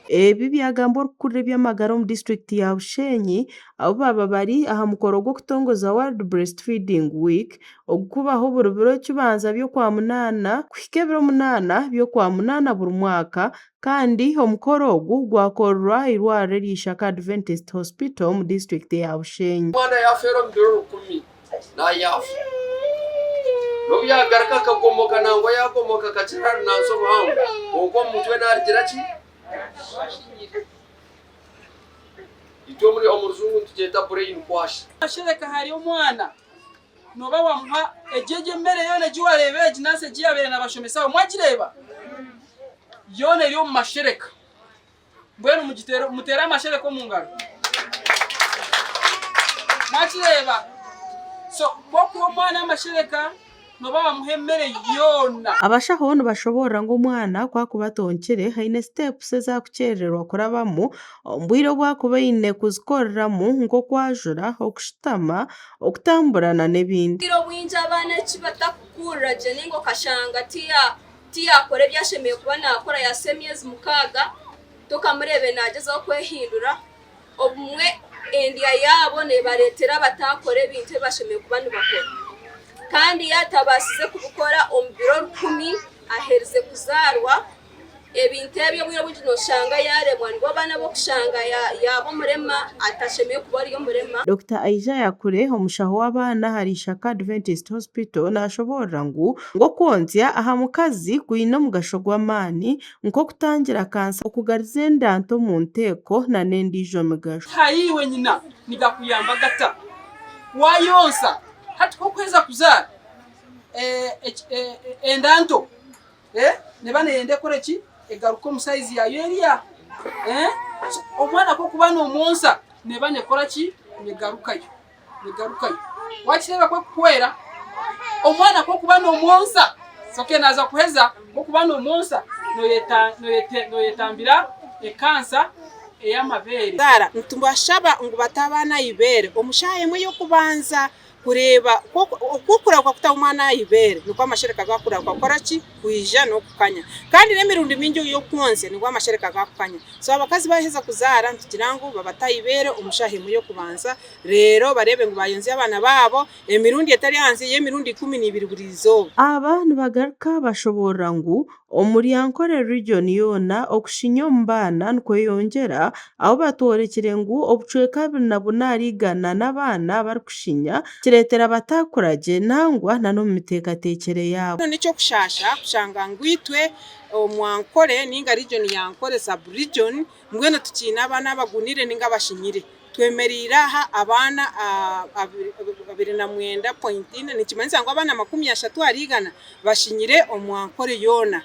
Ebi byagamba orukurra eby'amagara omu district ya Bushenyi abo baba bari aha mukoro gw'okutongoza World Breastfeeding Week ogukubaho buri biro kibanza by'okwa munaana kuhika ebiro 8 by'okwa munaana buri mwaka kandi omukoro ogu gwakorerwa irwariro ry'Ishaka Adventist Hospital mu district ya Bushenyi. Mwana yafera mu biro 10 na yafu no byagaruka kagomoka nangwa yagomoka kacirana nanso buhanga ubwo mutwe nargira ki ito muri omuruzungu tugeta brain wash ashereka hari omwana noba wamuha ejeje mbere yone jiwarebe jinase jiyabere nabashomesa mwakireba yone yo mashereka mbwenu mugitero mutera amashereka mu ngaro mwakireba so boko omwana amashereka noba bamuhemere yona abashaho bashobora ngo omwana kwakuba tonkere haine steps ezakukyererwa kurabamu ombwire bwakuba ine kuzikoreramu nk'okwajura okushutama okutamburana n'ebindi biro bwinja abana kibatakukura je ningo kashanga tiyakora byashemeye kuba nakora yasemyezi mukaga tokamurebe nagezaho kwehindura obumwe endia yabo ne baretera batakore binte bashemeye kuba nibakora kandi yatabasize kubukora ombiro 10 aherze kuzarwa ebintu ebyo bwira bujino shanga yaremwa ngo bana bo kushanga yabo murema atashemeye kuba ari yo murema. Dr. Aija Yakure omushaho w'abana hari Ishaka Adventist Hospital nashobora ngo konzya aha mukazi kwina mugasho gw'amani nko kutangira kansa okugariza endanto mu nteko na nendijo mugasho hayiwe nyina nigakuyamba gata wayonsa hati ko kweza kuzara endanto nebane yende koreki egaruko musize ya yeria omwana ko kubana omonsa nebane koraki negarukayo wakireba ko kwera omwana ko kubana omonsa soke naza kuheza ko kubana omonsa no yetambira ekansa eyamabere dara ntumbashaba ngo batabana ibere omushaye mwe yo kubanza kureba okukura kwa kutamwana ibere nuko amashereka gakura kwa koraki kuija no kukanya kandi nemirundi mingi yo kwonse niko amashereka gakukanya so abakazi baheza kuzara ntugirango babatayibere omushahe mwe yo kubanza rero barebe ngo bayonze abana babo emirundi etari hanze yemirundi 12 burizo abantu bagaruka bashobora ngo omuryankore region yona okushinyo mbana nkweyongera aho batorekere ngo obucweka na bunarigana n'abana barikushinya kiretera batakuraje nangwa nano mutekatekere yabo nico kushanga ngwitwe omwankore ninga region yankore sub region mbwene tukina abana bagunire ninga bashinyire twemeriraha abana 29.4 nikimanisa ngo abana 30 arigana bashinyire omwankore yona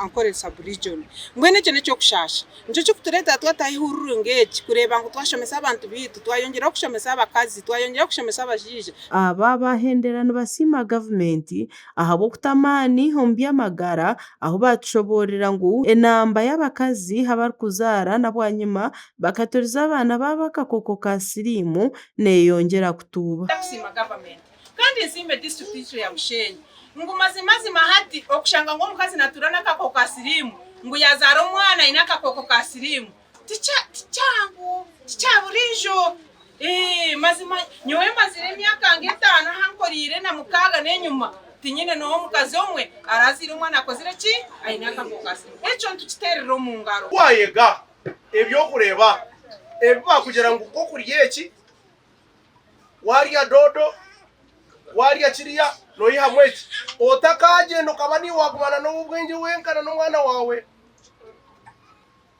ankore sub region mbwene cyo cyo kushasha nico cyo kutureta twatahihururu ngeji kureba ngo twashomesa abantu bitu twayongera kushomesa abakazi twayongera kushomesa abajije aba bahenderano basima government ahabo kutamani hombi amagara aho batushoborera ngo enamba y'abakazi habar kuzara nabwanyuma bakatoriza abana babakakoko ka sirimu neyongera kutuba kusima government kandi nsimbe district ya Bushenyi ngo mazima hati okushanga ngo mukazi naturana kako ka sirimu ngo yazara omwana inaka koko ka sirimu tichaburijo mazima nyowe mazire myaka ngetana hankorire na mukaga nenyuma tinyine no mukazi omwe arazira omwana akozire ki ainaka koko ka sirimu echo ntukiterero mu ngaro wayega ebyo kureba ebiba kugira ngo uko kuriye ki wariya dodo wariya kiriya no yihamweki otakaje no kabani wagumana no ubwenge wenkana no mwana wawe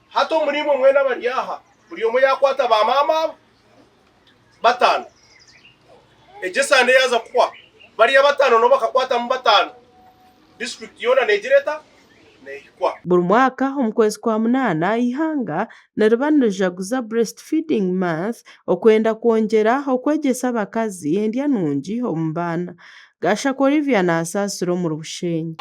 hato murimo mwena bariyaha buri yomo yakwata ba mama batano ejesande yaza kwa bariya batano no bakakwata mu batano district yona negereta neikwa buri mwaka omukwezi kwa munana ihanga naribanirijaguza breastfeeding month okwenda kwongera okwegyesa abakazi endya nungi omu baana Gashaka Olivia na Asasiro mu Bushenyi.